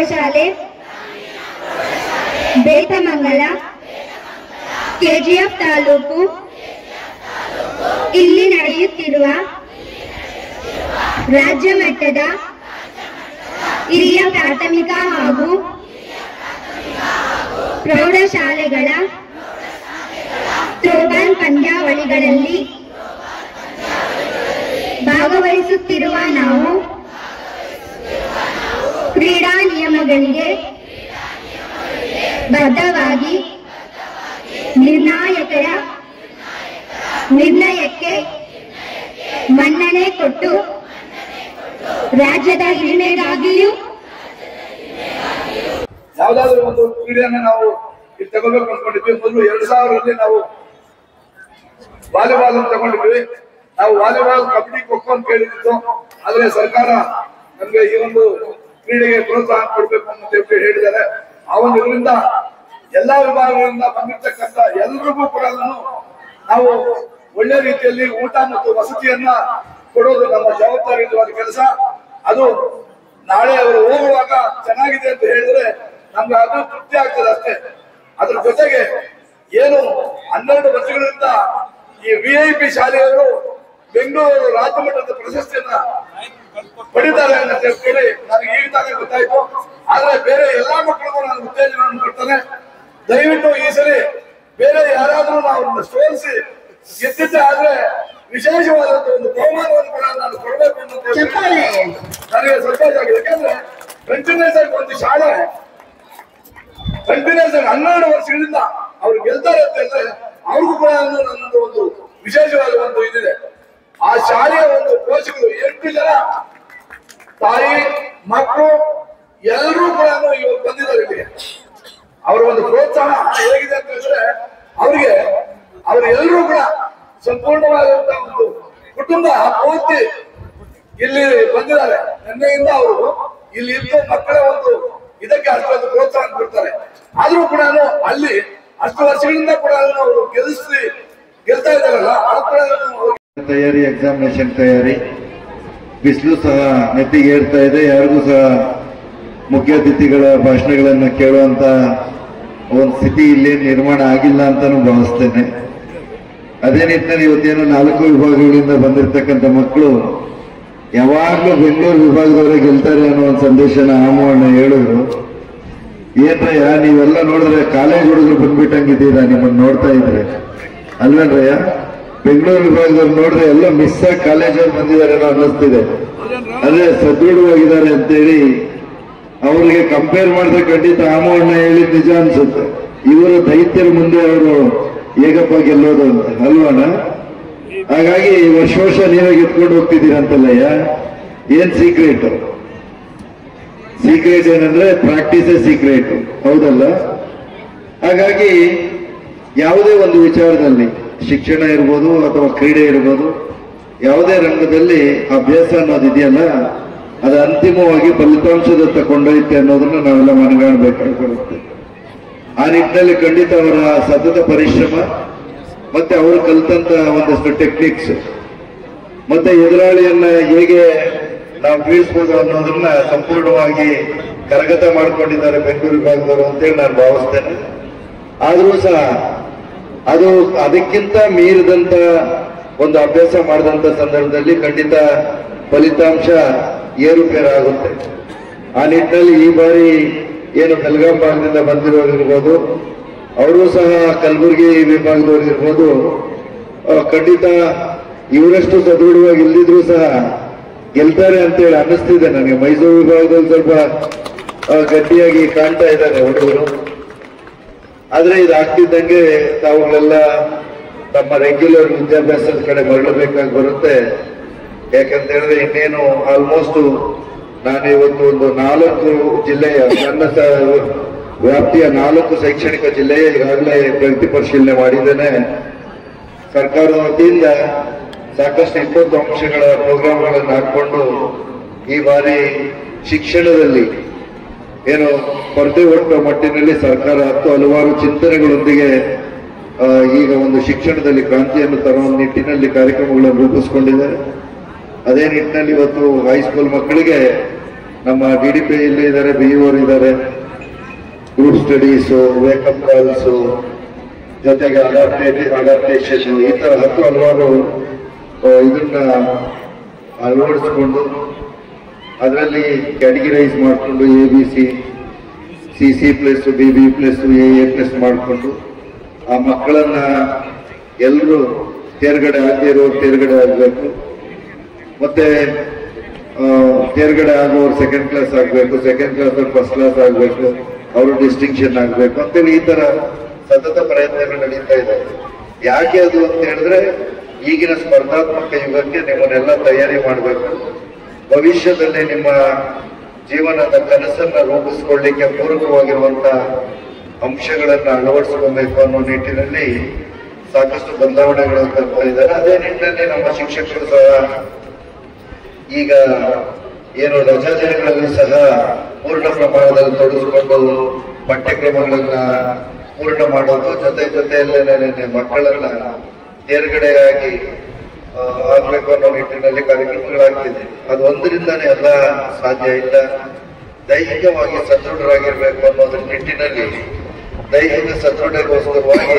ಪ್ರೌಢಶಾಲೆ ಬೇತಮಂಗಲ ಕೆಜಿಎಫ್ ತಾಲೂಕು ಇಲ್ಲಿ ನಡೆಯುತ್ತಿರುವ ರಾಜ್ಯ ಮಟ್ಟದ ಹಿರಿಯ ಪ್ರಾಥಮಿಕ ಹಾಗೂ ಪ್ರೌಢಶಾಲೆಗಳ ಥ್ರೋಬಾಲ್ ಪಂದ್ಯಾವಳಿಗಳಲ್ಲಿ ಭಾಗವಹಿಸುತ್ತಿರುವ ನಾವು ಕ್ರೀಡಾ ನಿಯಮಗಳಿಗೆ ಬದ್ಧವಾಗಿ ನಿರ್ಣಯಕ್ಕೆ ಮನ್ನಣೆ ಕೊಟ್ಟು ರಾಜ್ಯದ ಹಿರಿಮೆಗಾಗಿಯೂ ಯಾವುದಾದ್ರೂ ಒಂದು ಕ್ರೀಡೆಯನ್ನ ನಾವು ಇಲ್ಲಿ ತಗೋಬೇಕು ಅನ್ಕೊಂಡಿದ್ವಿ. ಮೊದಲು 2000ರಲ್ಲಿ ನಾವು ವಾಲಿಬಾಲ್ ತಗೊಂಡಿದ್ವಿ. ನಾವು ವಾಲಿಬಾಲ್, ಕಬಡ್ಡಿ, ಖೋ ಖೋ ಅಂತ ಕೇಳಿದ್ದು. ಆದ್ರೆ ಸರ್ಕಾರ ನಮ್ಗೆ ಈ ಒಂದು ಕ್ರೀಡೆಗೆ ಪ್ರೋತ್ಸಾಹ ಕೊಡ್ಬೇಕು ಅಂತ ಹೇಳಿದ್ದಾರೆ. ಆ ಒಂದು ಇದರಿಂದ ಎಲ್ಲಾ ವಿಭಾಗಗಳಿಂದ ಬಂದಿರ್ತಕ್ಕಂಥ ಎಲ್ರಿಗೂ ಕೂಡ ನಾವು ಒಳ್ಳೆ ರೀತಿಯಲ್ಲಿ ಊಟ ಮತ್ತು ವಸತಿಯನ್ನ ಕೊಡೋದು ನಮ್ಮ ಜವಾಬ್ದಾರಿಯುತವಾದ ಕೆಲಸ. ಅದು ನಾಳೆ ಅವರು ಹೋಗುವಾಗ ಚೆನ್ನಾಗಿದೆ ಅಂತ ಹೇಳಿದ್ರೆ ನಮ್ಗೆ ಅದು ತೃಪ್ತಿ ಆಗ್ತದೆ ಅಷ್ಟೇ. ಅದ್ರ ಜೊತೆಗೆ ಏನು 12 ವರ್ಷಗಳಿಂದ ಈ VIP ಶಾಲೆಯವರು ಬೆಂಗಳೂರು ರಾಜ್ಯ ಮಟ್ಟದ ಪ್ರಶಸ್ತಿಯನ್ನ ಪಡಿತಾರೆ ಅಂತ ಕೇಳಿ ನನಗೆ ಈಗ ತಾನೇ ಗೊತ್ತಾಯ್ತು. ಆದ್ರೆ ಬೇರೆ ಎಲ್ಲಾ ಮಕ್ಕಳಿಗೂ ನಾನು ಉತ್ತೇಜನವನ್ನು ಕೊಡ್ತಾನೆ. ದಯವಿಟ್ಟು ಈ ಸರಿ ಬೇರೆ ಯಾರಾದ್ರೂ ನಾವು ಸೋಲಿಸಿ ಗೆದ್ದಿದ್ದೆ ಆದ್ರೆ ವಿಶೇಷವಾದಂತಹ ಒಂದು ಬಹುಮಾನವನ್ನು ಕೂಡ ನಾನು ಕೊಡಬೇಕು ಅಂತ ನನಗೆ ಸಂತೋಷ ಆಗಿದೆ. ಯಾಕಂದ್ರೆ ಕಂಟಿನ್ಯೂಸ್ ಆಗಿ ಒಂದು ಶಾಲೆ ಕಂಟಿನ್ಯೂಸ್ ಆಗಿ 12 ವರ್ಷಗಳಿಂದ ಅವ್ರು ಗೆಲ್ತಾರೆ ಅಂತ ಹೇಳಿದ್ರೆ ಅವ್ರಿಗೂ ಕೂಡ ನನ್ನದು ಒಂದು ವಿಶೇಷವಾದ ಒಂದು ಇದಿದೆ. ಆ ಶಾಲೆಯ ಒಂದು ಕೋಚಗಳು 8 ಜನ ತಾಯಿ ಮಕ್ಕಳು ಎಲ್ಲರೂ ಕೂಡ ಇವತ್ತು ಬಂದಿದ್ದಾರೆ ಇಲ್ಲಿ. ಅವರ ಒಂದು ಪ್ರೋತ್ಸಾಹ ಹೇಗಿದೆ ಅಂತ ಹೇಳಿದ್ರೆ ಅವರೆಲ್ಲರೂ ಕೂಡ ಸಂಪೂರ್ಣವಾದಂತಹ ಒಂದು ಕುಟುಂಬ ಪೂರ್ತಿ ಇಲ್ಲಿ ಬಂದಿದ್ದಾರೆ. ನಿನ್ನೆಯಿಂದ ಅವರು ಇಲ್ಲಿ ಇದ್ದು ಮಕ್ಕಳ ಒಂದು ಇದಕ್ಕೆ ಅಷ್ಟೊಂದು ಪ್ರೋತ್ಸಾಹ ಕೊಡ್ತಾರೆ. ಆದ್ರೂ ಕೂಡ ಅಲ್ಲಿ ಅಷ್ಟು ವರ್ಷಗಳಿಂದ ಕೂಡ ಅವರು ಗೆಲ್ತಾ ಇದ್ದಾರಲ್ಲ, ಅದು ಕೂಡ ತಯಾರಿ, ಎಕ್ಸಾಮಿನೇಷನ್ ತಯಾರಿ, ಬಿಸಿಲು ಸಹ ನೆತ್ತಿಗೆ ಏರ್ತಾ ಇದೆ. ಯಾರಿಗೂ ಸಹ ಮುಖ್ಯ ಅತಿಥಿಗಳ ಭಾಷಣಗಳನ್ನ ಕೇಳುವಂತ ಒಂದು ಸ್ಥಿತಿ ಇಲ್ಲಿ ನಿರ್ಮಾಣ ಆಗಿಲ್ಲ ಅಂತಾನು ಭಾವಿಸ್ತೇನೆ. ಅದೇ ನಿಟ್ಟಿನಲ್ಲಿ ಇವತ್ತೇನು 4 ವಿಭಾಗಗಳಿಂದ ಬಂದಿರತಕ್ಕಂಥ ಮಕ್ಕಳು ಯಾವಾಗ್ಲೂ ಬೆಂಗಳೂರು ವಿಭಾಗದವರೇ ಗೆಲ್ತಾರೆ ಅನ್ನೋ ಒಂದು ಸಂದೇಶನ ಆಮೋಹಣ್ಣ ಹೇಳಿದ್ರು. ಏನ್ರಯ್ಯ ನೀವೆಲ್ಲ ನೋಡಿದ್ರೆ ಕಾಲೇಜ್ ಹುಡುಗರು ಬಂದ್ಬಿಟ್ಟಂಗಿದ್ದೀರಾ ನಿಮ್ಮನ್ನ ನೋಡ್ತಾ ಇದ್ರೆ, ಅಲ್ವೇನ್ರಯ್ಯ? ಬೆಂಗಳೂರು ವಿಭಾಗದವ್ರು ನೋಡಿದ್ರೆ ಎಲ್ಲ ಮಿಸ್ ಆಗಿ ಕಾಲೇಜವ್ರು ಬಂದಿದ್ದಾರೆ ಅನ್ನೋ ಅನ್ನಿಸ್ತಿದೆ. ಅದೇ ಸದೃಢವಾಗಿದ್ದಾರೆ ಅಂತೇಳಿ ಅವ್ರಿಗೆ ಕಂಪೇರ್ ಮಾಡಿದ್ರೆ ಖಂಡಿತ ಆಮೋಹಣ್ಣ ಹೇಳಿದ್ ನಿಜ ಅನ್ಸುತ್ತೆ. ಇವರ ದೈತ್ಯರ ಮುಂದೆ ಅವರು ಹೇಗಪ್ಪ ಗೆಲ್ಲೋದು ಅಂತ, ಅಲ್ವಣ್ಣ? ಹಾಗಾಗಿ ವರ್ಷ ನೀವೇ ಗೆದ್ಕೊಂಡು ಹೋಗ್ತಿದ್ದೀರಂತಲ್ಲಯ್ಯ. ಏನ್ ಸೀಕ್ರೆಟ್ ಏನಂದ್ರೆ ಪ್ರಾಕ್ಟೀಸೇ ಸೀಕ್ರೆಟ್, ಹೌದಲ್ಲ? ಹಾಗಾಗಿ ಯಾವುದೇ ಒಂದು ವಿಚಾರದಲ್ಲಿ ಶಿಕ್ಷಣ ಇರ್ಬೋದು ಅಥವಾ ಕ್ರೀಡೆ ಇರ್ಬೋದು, ಯಾವುದೇ ರಂಗದಲ್ಲಿ ಅಭ್ಯಾಸ ಅನ್ನೋದಿದೆಯಲ್ಲ, ಅದು ಅಂತಿಮವಾಗಿ ಫಲಿತಾಂಶದತ್ತ ಕೊಂಡೊಯ್ತೆ ಅನ್ನೋದನ್ನ ನಾವೆಲ್ಲ ಮನಗಾಣಬೇಕಾಗಿ ಬರುತ್ತೆ. ಆ ನಿಟ್ಟಿನಲ್ಲಿ ಖಂಡಿತ ಅವರ ಸತತ ಪರಿಶ್ರಮ ಮತ್ತೆ ಅವರು ಕಲಿತಂತ ಒಂದಷ್ಟು ಟೆಕ್ನಿಕ್ಸ್ ಮತ್ತೆ ಎದುರಾಳಿಯನ್ನ ಹೇಗೆ ನಾವು ಬೀಳಿಸಬಹುದು ಅನ್ನೋದನ್ನ ಸಂಪೂರ್ಣವಾಗಿ ಕರಗತ ಮಾಡಿಕೊಂಡಿದ್ದಾರೆ ಬೆಂಗಳೂರು ವಿಭಾಗದವರು ಅಂತೇಳಿ ನಾನು ಭಾವಿಸ್ತೇನೆ. ಆದ್ರೂ ಸಹ ಅದು ಅದಕ್ಕಿಂತ ಮೀರಿದಂತ ಒಂದು ಅಭ್ಯಾಸ ಮಾಡಿದಂತ ಸಂದರ್ಭದಲ್ಲಿ ಖಂಡಿತ ಫಲಿತಾಂಶ ಏರುಪೇರಾಗುತ್ತೆ. ಆ ನಿಟ್ಟಿನಲ್ಲಿ ಈ ಬಾರಿ ಏನು ಬೆಳಗಾಂ ಭಾಗದಿಂದ ಬಂದಿರೋರಿರ್ಬೋದು, ಅವರು ಸಹ ಕಲಬುರಗಿ ವಿಭಾಗದವರು ಇರ್ಬೋದು, ಖಂಡಿತ ಇವರಷ್ಟು ಸದೃಢವಾಗಿ ಇಲ್ದಿದ್ರು ಸಹ ಗೆಲ್ತಾರೆ ಅಂತೇಳಿ ಅನ್ನಿಸ್ತಿದೆ ನನಗೆ. ಮೈಸೂರು ವಿಭಾಗದಲ್ಲಿ ಸ್ವಲ್ಪ ಗಟ್ಟಿಯಾಗಿ ಕಾಣ್ತಾ ಇದ್ದಾರೆ ಹುಡುಗರು. ಆದ್ರೆ ಇದಾಗ್ತಿದ್ದಂಗೆ ತಾವುಗಳೆಲ್ಲ ತಮ್ಮ ರೆಗ್ಯುಲರ್ ವಿದ್ಯಾಭ್ಯಾಸದ ಕಡೆ ಮರಳಬೇಕಾಗಿ ಬರುತ್ತೆ. ಯಾಕಂತ ಹೇಳಿದ್ರೆ ಇನ್ನೇನು ಆಲ್ಮೋಸ್ಟ್ ನಾನು ಇವತ್ತು ಒಂದು 4 ಜಿಲ್ಲೆಯ ನನ್ನ ವ್ಯಾಪ್ತಿಯ 4 ಶೈಕ್ಷಣಿಕ ಜಿಲ್ಲೆಯ ಈಗಾಗಲೇ ಪ್ರಗತಿ ಪರಿಶೀಲನೆ ಮಾಡಿದ್ದೇನೆ. ಸರ್ಕಾರದ ವತಿಯಿಂದ ಸಾಕಷ್ಟು 20 ಅಂಶಗಳ ಪ್ರೋಗ್ರಾಮ್ಗಳನ್ನು ಹಾಕೊಂಡು ಈ ಬಾರಿ ಶಿಕ್ಷಣದಲ್ಲಿ ಏನು ಸ್ಪರ್ಧೆ ಒಟ್ಟು ಮಟ್ಟಿನಲ್ಲಿ ಸರ್ಕಾರ ಹಲವಾರು ಚಿಂತನೆಗಳೊಂದಿಗೆ ಈಗ ಒಂದು ಶಿಕ್ಷಣದಲ್ಲಿ ಕ್ರಾಂತಿಯನ್ನು ತರುವ ನಿಟ್ಟಿನಲ್ಲಿ ಕಾರ್ಯಕ್ರಮಗಳನ್ನು ರೂಪಿಸಿಕೊಂಡಿದ್ದಾರೆ. ಅದೇ ನಿಟ್ಟಿನಲ್ಲಿ ಇವತ್ತು ಹೈಸ್ಕೂಲ್ ಮಕ್ಕಳಿಗೆ ನಮ್ಮ DDP ಇಲ್ಲೇ ಇದ್ದಾರೆ, BO ಇದ್ದಾರೆ, ಗ್ರೂಪ್ ಸ್ಟಡೀಸು, ವೇಕಪ್ ಕಾಲ್ಸು, ಜೊತೆಗೆ ಅಡಾಪ್ಟೇಷನ್, ಈ ತರ ಹಲವಾರು ಇದನ್ನ ಅಳವಡಿಸ್ಕೊಂಡು ಅದರಲ್ಲಿ ಕ್ಯಾಟಗರೈಸ್ ಮಾಡಿಕೊಂಡು ABC, CC+, BB+, AA+ ಮಾಡಿಕೊಂಡು ಆ ಮಕ್ಕಳನ್ನ ಎಲ್ಲರೂ ತೇರ್ಗಡೆ ಆಗದೇ ಇರೋರು ತೇರ್ಗಡೆ ಆಗಬೇಕು, ಮತ್ತೆ ತೇರ್ಗಡೆ ಆಗುವವರು ಸೆಕೆಂಡ್ ಕ್ಲಾಸ್ ಆಗಬೇಕು, ಸೆಕೆಂಡ್ ಕ್ಲಾಸ್ ಫಸ್ಟ್ ಕ್ಲಾಸ್ ಆಗಬೇಕು, ಅವರು ಡಿಸ್ಟಿಂಕ್ಷನ್ ಆಗಬೇಕು ಅಂತೇಳಿ ಈ ತರ ಸತತ ಪ್ರಯತ್ನಗಳು ನಡೀತಾ ಇದೆ. ಯಾಕೆ ಅದು ಅಂತ ಹೇಳಿದ್ರೆ ಈಗಿನ ಸ್ಪರ್ಧಾತ್ಮಕ ಯುಗಕ್ಕೆ ನಿಮ್ಮನ್ನೆಲ್ಲ ತಯಾರಿ ಮಾಡಬೇಕು. ಭವಿಷ್ಯದಲ್ಲಿ ನಿಮ್ಮ ಜೀವನದ ಕನಸನ್ನ ರೂಪಿಸ್ಕೊಳ್ಳಿಕ್ಕೆ ಪೂರಕವಾಗಿರುವಂತ ಅಂಶಗಳನ್ನ ಅಳವಡಿಸಿಕೊಳ್ಬೇಕು ಅನ್ನೋ ನಿಟ್ಟಿನಲ್ಲಿ ಸಾಕಷ್ಟು ಬದಲಾವಣೆಗಳನ್ನು ತರ್ತಾ ಇದ್ದಾರೆ. ಅದೇ ನಿಟ್ಟಿನಲ್ಲಿ ನಮ್ಮ ಶಿಕ್ಷಕರು ಸಹ ಈಗ ಏನು ರಜಾ ದಿನಗಳಲ್ಲಿ ಸಹ ಪೂರ್ಣ ಪ್ರಮಾಣದಲ್ಲಿ ತೊಡಗಿಸಿಕೊಂಡು ಪಠ್ಯಕ್ರಮಗಳನ್ನ ಪೂರ್ಣ ಮಾಡೋದು, ಜೊತೆಯಲ್ಲೇ ಮಕ್ಕಳನ್ನ ತೇರ್ಗಡೆಯಾಗಿ ಆಗ್ಬೇಕು ಅನ್ನೋ ನಿಟ್ಟಿನಲ್ಲಿ ಕಾರ್ಯಕ್ರಮಗಳಾಗ್ತಿದೆ. ಅದು ಒಂದರಿಂದಾನೇ ಎಲ್ಲ ಸಾಧ್ಯ ಇಲ್ಲ. ದೈಹಿಕವಾಗಿ ಸದೃಢರಾಗಿರ್ಬೇಕು ಅನ್ನೋದ್ರ ನಿಟ್ಟಿನಲ್ಲಿ ದೈಹಿಕ ಸದೃಢಗೋಸ್ಕರವಾಗಿ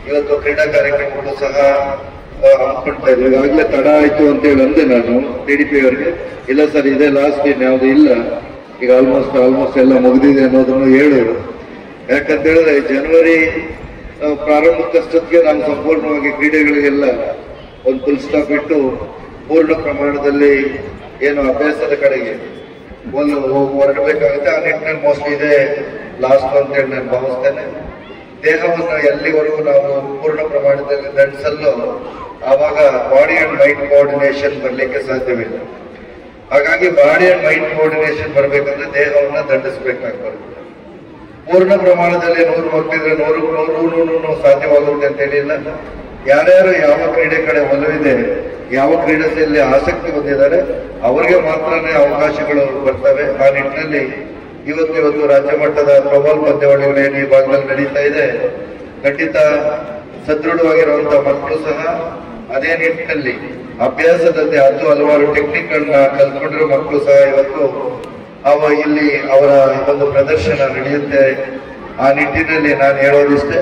ಇವತ್ತು ಕ್ರೀಡಾ ಕಾರ್ಯಕ್ರಮಗಳು ಸಹ ಹಮ್ಮಿಕೊಳ್ತಾ ಇದ್ರು. ಈಗಾಗಲೇ ತಡ ಆಯ್ತು ಅಂತ ಹೇಳಿ ಅಂದೆ ನಾನು DDP ಅವರಿಗೆ, ಇಲ್ಲ ಸರ್ ಇದೇ ಲಾಸ್ಟ್ ಇನ್ ಯಾವ್ದು ಇಲ್ಲ, ಈಗ ಆಲ್ಮೋಸ್ಟ್ ಎಲ್ಲ ಮುಗಿದಿದೆ ಅನ್ನೋದನ್ನು ಹೇಳಿದ್ರು. ಯಾಕಂತ ಹೇಳಿದ್ರೆ ಜನವರಿ ಪ್ರಾರಂಭಕ್ಕಷ್ಟೊತ್ತಿಗೆ ನಾವು ಸಂಪೂರ್ಣವಾಗಿ ಕ್ರೀಡೆಗಳಿಗೆಲ್ಲ ಒಂದು ಫುಲ್ ಸ್ಟಾಪ್ ಇಟ್ಟು ಪೂರ್ಣ ಪ್ರಮಾಣದಲ್ಲಿ ಏನು ಅಭ್ಯಾಸದ ಕಡೆಗೆ ಒಂದು ಹೊರಡಬೇಕಾಗುತ್ತೆ. ಆ ನಿಟ್ಟಿನಲ್ಲಿ ಮೋಸ್ಟ್ಲಿ ಇದೆ ಲಾಸ್ಟ್ ಅಂತ ಹೇಳಿ ನಾನು ಭಾವಿಸ್ತೇನೆ. ದೇಹವನ್ನು ಎಲ್ಲಿವರೆಗೂ ನಾವು ಪೂರ್ಣ ಪ್ರಮಾಣದಲ್ಲಿ ದಂಡಿಸಲು ಆವಾಗ ಬಾಡಿ ಅಂಡ್ ಮೈಂಡ್ ಕೋಆರ್ಡಿನೇಷನ್ ಬರ್ಲಿಕ್ಕೆ ಸಾಧ್ಯವಿಲ್ಲ. ಹಾಗಾಗಿ ಬಾಡಿ ಅಂಡ್ ಮೈಂಡ್ ಕೋಆರ್ಡಿನೇಷನ್ ಬರ್ಬೇಕಂದ್ರೆ ದೇಹವನ್ನ ದಂಡಿಸಬೇಕಾಗ್ಬಾರ್ದು. ಪೂರ್ಣ ಪ್ರಮಾಣದಲ್ಲಿ 100 ಮಕ್ಕಳಿದ್ರೆ 100 ಸಾಧ್ಯವಾಗುತ್ತೆ ಅಂತ ಹೇಳಿಲ್ಲ. ಯಾರ್ಯಾರು ಯಾವ ಕ್ರೀಡೆ ಕಡೆ ಒಲವಿದೆ, ಯಾವ ಕ್ರೀಡೆಯಲ್ಲಿ ಆಸಕ್ತಿ ಹೊಂದಿದ್ದಾರೆ ಅವರಿಗೆ ಮಾತ್ರನೇ ಅವಕಾಶಗಳು ಬರ್ತವೆ. ಆ ನಿಟ್ಟಿನಲ್ಲಿ ಇವತ್ತು ರಾಜ್ಯ ಮಟ್ಟದ ಪ್ರಬಲ್ ಪಂದ್ಯಾವಳಿಗಳೇನು ಈ ಭಾಗದಲ್ಲಿ ನಡೀತಾ ಇದೆ, ಖಂಡಿತ ಸದೃಢವಾಗಿರುವಂತಹ ಮಕ್ಕಳು ಸಹ ಅದೇ ನಿಟ್ಟಿನಲ್ಲಿ ಅಭ್ಯಾಸದಲ್ಲಿ ಹಲವಾರು ಟೆಕ್ನಿಕ್ಗಳನ್ನ ಕಲ್ತ್ಕೊಂಡಿರೋ ಮಕ್ಕಳು ಸಹ ಇವತ್ತು ಇಲ್ಲಿ ಅವರ ಒಂದು ಪ್ರದರ್ಶನ ನಡೆಯುತ್ತೆ. ಆ ನಿಟ್ಟಿನಲ್ಲಿ ನಾನು ಹೇಳೋದಿಷ್ಟೇ,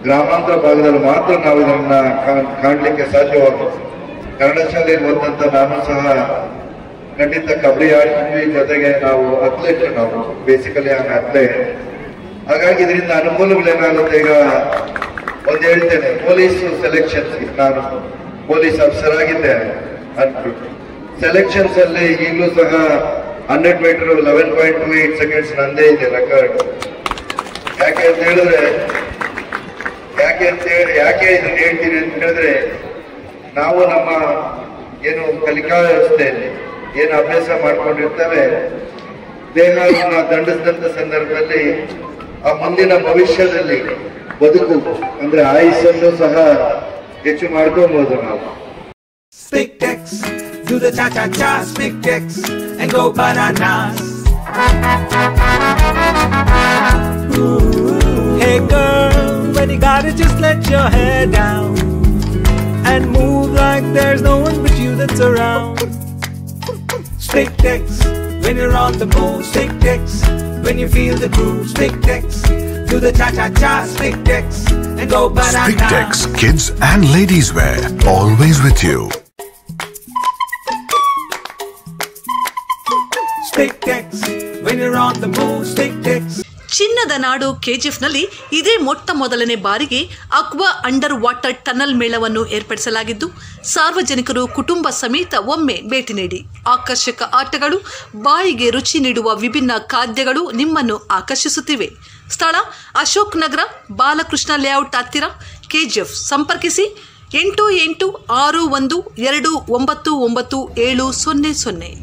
ಗ್ರಾಮಾಂತರ ಭಾಗದಲ್ಲಿ ಮಾತ್ರ ನಾವು ಇದನ್ನ ಕಾಣಲಿಕ್ಕೆ ಸಾಧ್ಯವಾಗುತ್ತೆ. ಕನ್ನಡ ಶಾಲೆಯಲ್ಲಿ ಬಂದಂತ ನಾನು ಸಹ ಖಂಡಿತ ಕಬಡ್ಡಿ ಆಡ್ತೀವಿ, ಜೊತೆಗೆ ನಾವು ಅಥ್ಲೆಟ್, ನಾವು ಬೇಸಿಕಲಿ ಅಥ್ಲೆಟ್. ಹಾಗಾಗಿ ಇದರಿಂದ ಅನುಕೂಲಗಳೇನಾಗುತ್ತೆ, ಈಗ ಒಂದು ಹೇಳ್ತೇನೆ, ಪೊಲೀಸ್ ಸೆಲೆಕ್ಷನ್ಸ್, ನಾನು ಪೊಲೀಸ್ ಆಫೀಸರ್ ಆಗಿದ್ದೆ ಅನ್ಬಿಟ್ಟು ಸೆಲೆಕ್ಷನ್ಸ್ ಅಲ್ಲಿ ಈಗಲೂ ಸಹ 100 ಮೀಟರ್ 11.28 ಸೆಕೆಂಡ್ಸ್ ನಂದೇ ಇದೆ ರೆಕಾರ್ಡ್. ಯಾಕೆ ಇದನ್ನ ಹೇಳ್ತೀನಿ ಅಂತ ಹೇಳಿದ್ರೆ, ನಾವು ನಮ್ಮ ಏನು ಕಲಿಕಾ ವ್ಯವಸ್ಥೆಯಲ್ಲಿ ಏನು ಅಭ್ಯಾಸ ಮಾಡ್ಕೊಂಡಿರ್ತೇವೆ, ದೇಹವನ್ನು ದಂಡಿಸಿದಂತ ಸಂದರ್ಭದಲ್ಲಿ ಆ ಮುಂದಿನ ಭವಿಷ್ಯದಲ್ಲಿ ಬದುಕು ಅಂದ್ರೆ ಆಯುಷನ್ನು ಸಹ ಹೆಚ್ಚು ಮಾಡ್ಕೊಬಹುದು ನಾವು. Spictex, do the cha-cha-cha, Spictex, and go bananas. Hey girl, when you got it, just let your hair down and move like there's no one but you that's around. Spictex, when you're on the move, Spictex, when you feel the groove, Spictex, do the cha-cha-cha, Spictex, and go bananas. Spictex, kids and ladies wear, always with you. Spictex, when you're on the move, Spictex. ಚಿನ್ನದ ನಾಡು ಕೆಜಿಎಫ್ನಲ್ಲಿ ಇದೇ ಮೊಟ್ಟ ಮೊದಲನೇ ಬಾರಿಗೆ aqua under water tunnel ಮೇಳವನ್ನು ಏರ್ಪಡಿಸಲಾಗಿದ್ದು, ಸಾರ್ವಜನಿಕರು ಕುಟುಂಬ ಸಮೇತ ಒಮ್ಮೆ ಭೇಟಿ ನೀಡಿ. ಆಕರ್ಷಕ ಆಟಗಳು, ಬಾಯಿಗೆ ರುಚಿ ನೀಡುವ ವಿಭಿನ್ನ ಖಾದ್ಯಗಳು ನಿಮ್ಮನ್ನು ಆಕರ್ಷಿಸುತ್ತಿವೆ. ಸ್ಥಳ ಅಶೋಕ್ ನಗರ, ಬಾಲಕೃಷ್ಣ ಲೇಔಟ್ ಹತ್ತಿರ, ಕೆಜಿಎಫ್. ಸಂಪರ್ಕಿಸಿ 8861299700.